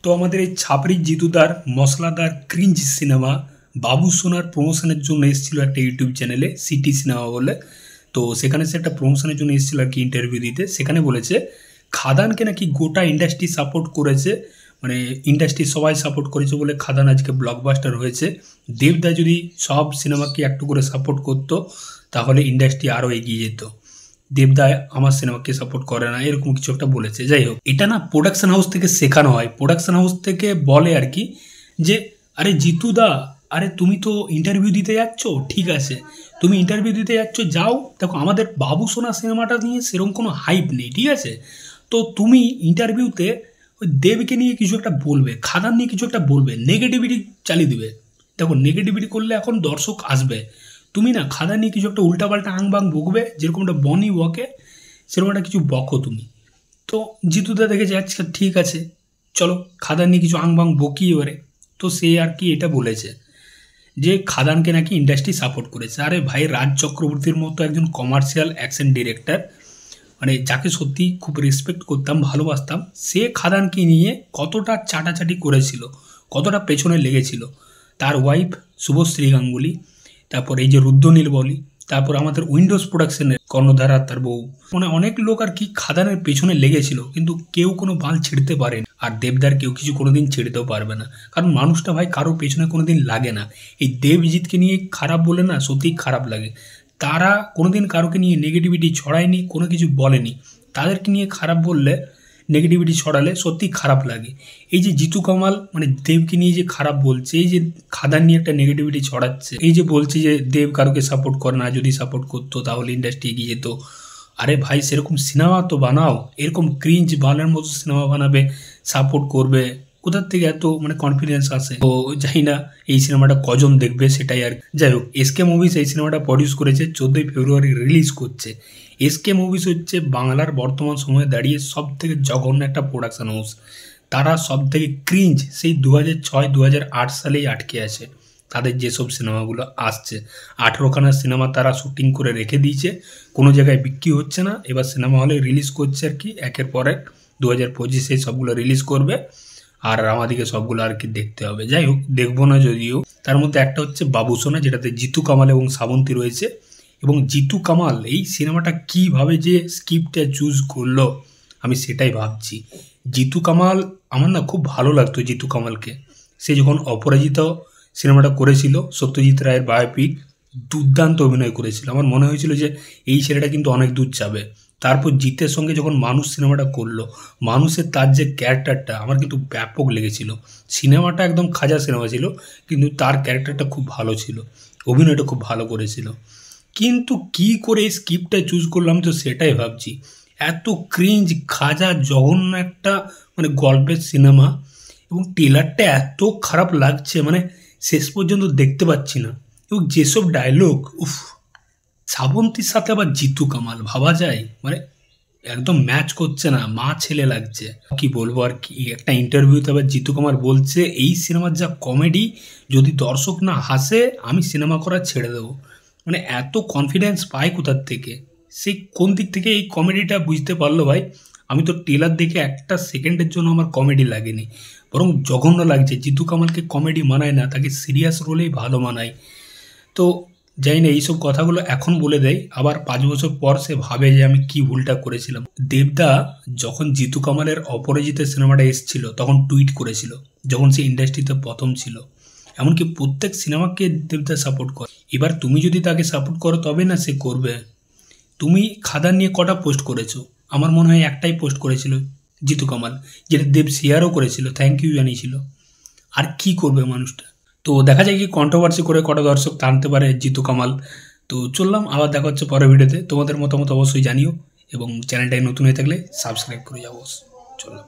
তো আমাদের এই ছাপড়ি জিতুদার মশলাদার ক্রিঞ্জ সিনেমা বাবু সোনার প্রমোশনের জন্য এসেছিল একটা ইউটিউব চ্যানেলে সিটি সিনেমা বলে। তো সেখানে সে একটা প্রমোশনের জন্য এসেছিল আর কি ইন্টারভিউ দিতে। সেখানে বলেছে খাদানকে নাকি গোটা ইন্ডাস্ট্রি সাপোর্ট করেছে, মানে ইন্ডাস্ট্রি সবাই সাপোর্ট করেছে বলে খাদান আজকে ব্লকবাস্টার হয়েছে। দেবদা যদি সব সিনেমাকে একটু করে সাপোর্ট করতো তাহলে ইন্ডাস্ট্রি আরও এগিয়ে যেত। দেবদা আমার সিনেমাকে সাপোর্ট করে না, এরকম কিছু একটা বলেছে। যাই হোক, এটা না প্রোডাকশন হাউস থেকে শেখানো হয়, প্রোডাকশন হাউস থেকে বলে আর কি যে আরে জিতুদা, আরে তুমি তো ইন্টারভিউ দিতে যাচ্ছ, ঠিক আছে তুমি ইন্টারভিউ দিতে যাচ্ছ যাও, দেখো আমাদের বাবু সোনা সিনেমাটা নিয়ে সেরকম কোনো হাইপ নেই, ঠিক আছে, তো তুমি ইন্টারভিউতে ওই দেবকে নিয়ে কিছু একটা বলবে, খাদান নিয়ে কিছু একটা বলবে, নেগেটিভিটি চালিয়ে দিবে। দেখো নেগেটিভিটি করলে এখন দর্শক আসবে, তুমি না খাদান নিয়ে কিছু একটা উল্টাপাল্টা আংবাং বকবে, যেরকমটা বনি বকে সেরকম একটা কিছু বকো তুমি। তো জিতুদা দেখেছে আচ্ছা ঠিক আছে চলো খাদান নিয়ে কিছু আংবাং বকি এবারে। তো সে আর কি এটা বলেছে যে খাদানকে নাকি ইন্ডাস্ট্রি সাপোর্ট করেছে। আরে ভাই, রাজ চক্রবর্তীর মতো একজন কমার্শিয়াল অ্যাকশন ডিরেক্টর, মানে যাকে সত্যি খুব রেসপেক্ট করতাম, ভালোবাসতাম, সে খাদানকে নিয়ে কতটা চাটাচাটি করেছিল, কতটা পেছনে লেগেছিল। তার ওয়াইফ শুভশ্রী গাঙ্গুলি, তারপর এই যে রুদ্রনীল বলি, তারপর আমাদের উইন্ডোজ প্রোডাকশনের কর্ণধারা তার বউ, মানে অনেক লোক আর কি খাদানের পেছনে লেগেছিল, কিন্তু কেউ কোনো বাল ছিঁড়তে পারেনি। আর দেবদার কেউ কিছু কোনোদিন ছিঁড়তেও পারবে না, কারণ মানুষটা ভাই কারো পেছনে কোনোদিন লাগে না। এই দেবজিৎকে নিয়ে খারাপ বলে না সত্যিই খারাপ লাগে। তারা কোনোদিন কারোকে নিয়ে নেগেটিভিটি ছড়ায়নি, কোনো কিছু বলেনি। তাদেরকে নিয়ে খারাপ বললে, নেগেটিভিটি ছড়ালে সত্যি খারাপ লাগে। এই যে জিতু কামাল মানে দেবকে নিয়ে যে খারাপ বলছে, এই যে খাদান নিয়ে একটা নেগেটিভিটি ছড়াচ্ছে, এই যে বলছে যে দেব কারোকে সাপোর্ট করে না, যদি সাপোর্ট করতো তাহলে ইন্ডাস্ট্রি এগিয়ে যেত। আরে ভাই সেরকম সিনেমা তো বানাও, এরকম ক্রিঞ্জ বালের মতো সিনেমা বানাবে, সাপোর্ট করবে, কোথার থেকে এত মানে কনফিডেন্স আসে। তো জানি না এই সিনেমাটা কজন দেখবে সেটাই আর। যাই হোক, এসকে মুভিজ এই সিনেমাটা প্রডিউস করেছে, 14ই ফেব্রুয়ারি রিলিজ করছে। এসকে মুভিজ হচ্ছে বাংলার বর্তমান সময়ে দাঁড়িয়ে সব থেকে জঘন্য একটা প্রোডাকশন হাউস। তারা সব থেকে ক্রিঞ্জ সেই 2006-2008 সালেই আটকে আছে। তাদের যেসব সিনেমাগুলো আসছে, 18খানা সিনেমা তারা শুটিং করে রেখে দিয়েছে, কোনো জায়গায় বিক্রি হচ্ছে না। এবার সিনেমা হলে রিলিজ করছে আর কি একের পর এক, 2025 সবগুলো রিলিজ করবে, আর আমাদেরকে সবগুলো আর কি দেখতে হবে। যাই হোক, দেখবো না যদিও। তার মধ্যে একটা হচ্ছে বাবু সোনা, যেটাতে জিতু কামাল এবং শ্রাবন্তী রয়েছে। এবং জিতু কামাল এই সিনেমাটা কীভাবে যে স্ক্রিপ্টটা চুজ করলো আমি সেটাই ভাবছি। জিতু কামাল আমার না খুব ভালো লাগতো জিতু কামালকে। সে যখন অপরাজিত সিনেমাটা করেছিল, সত্যজিৎ রায়ের বায়োপিক, দুর্দান্ত অভিনয় করেছিল। আমার মনে হয়েছিল যে এই ছেলেটা কিন্তু অনেক দূর যাবে। তারপর জিতের সঙ্গে যখন মানুষ সিনেমাটা করলো, মানুষের তার যে ক্যারেক্টারটা আমার কিন্তু ব্যাপক লেগেছিল। সিনেমাটা একদম খাজা সিনেমা ছিল, কিন্তু তার ক্যারেক্টারটা খুব ভালো ছিল, অভিনয়টা খুব ভালো করেছিল। কিন্তু কি করে এই স্ক্রিপ্টটা চুজ করলাম তো সেটাই ভাবছি। এত ক্রিঞ্জ খাজা জঘন্য একটা মানে গল্পের সিনেমা, এবং ট্রেলারটা এত খারাপ লাগছে, মানে শেষ পর্যন্ত দেখতে পাচ্ছি না। এবং যেসব ডায়লগ, উফ, শ্রাবন্তীর সাথে আবার জিতু কামাল, ভাবা যায় মানে একদম ম্যাচ করছে না, মা ছেলে লাগছে। কি বলবো আর কি, একটা ইন্টারভিউতে আবার জিতু কামাল বলছে এই সিনেমার যা কমেডি, যদি দর্শক না হাসে আমি সিনেমা করা ছেড়ে দেবো। মানে এত কনফিডেন্স পায় কোথার থেকে, সেই কোন দিক থেকে এই কমেডিটা বুঝতে পারলো ভাই। আমি তো ট্রেলার দেখে একটা সেকেন্ডের জন্য আমার কমেডি লাগেনি, বরং জঘন্য লাগছে। জিতু কামালকে কমেডি মানায় না, তাকে সিরিয়াস রোলেই ভালো মানায়। তো জানি না, এইসব কথাগুলো এখন বলে দেয়, আবার 5 বছর পর সে ভাবে যে আমি কি ভুলটা করেছিলাম। দেবদা যখন জিতু কামালের অপরাজিতের সিনেমাটা এসেছিল তখন টুইট করেছিল, যখন সে ইন্ডাস্ট্রিতে প্রথম ছিল। এমনকি প্রত্যেক সিনেমাকে দেবদা সাপোর্ট করে। এবার তুমি যদি তাকে সাপোর্ট করো তবে না সে করবে। তুমি খাদান নিয়ে কটা পোস্ট করেছো? আমার মনে হয় একটাই পোস্ট করেছিল জিতু কামাল, যেটা দেব শেয়ারও করেছিল, থ্যাংক ইউ জানিয়েছিল। আর কি করবে মানুষটা? তো দেখা যায় কি কন্ট্রোভার্সি করে কটা দর্শক টানতে পারে জিতু কামাল। তো চললাম, আবার দেখা হচ্ছে পরের ভিডিওতে। তোমাদের মতামত অবশ্যই জানিও, এবং চ্যানেলটায় নতুন হয়ে থাকলে সাবস্ক্রাইব করে যাবো। চলো।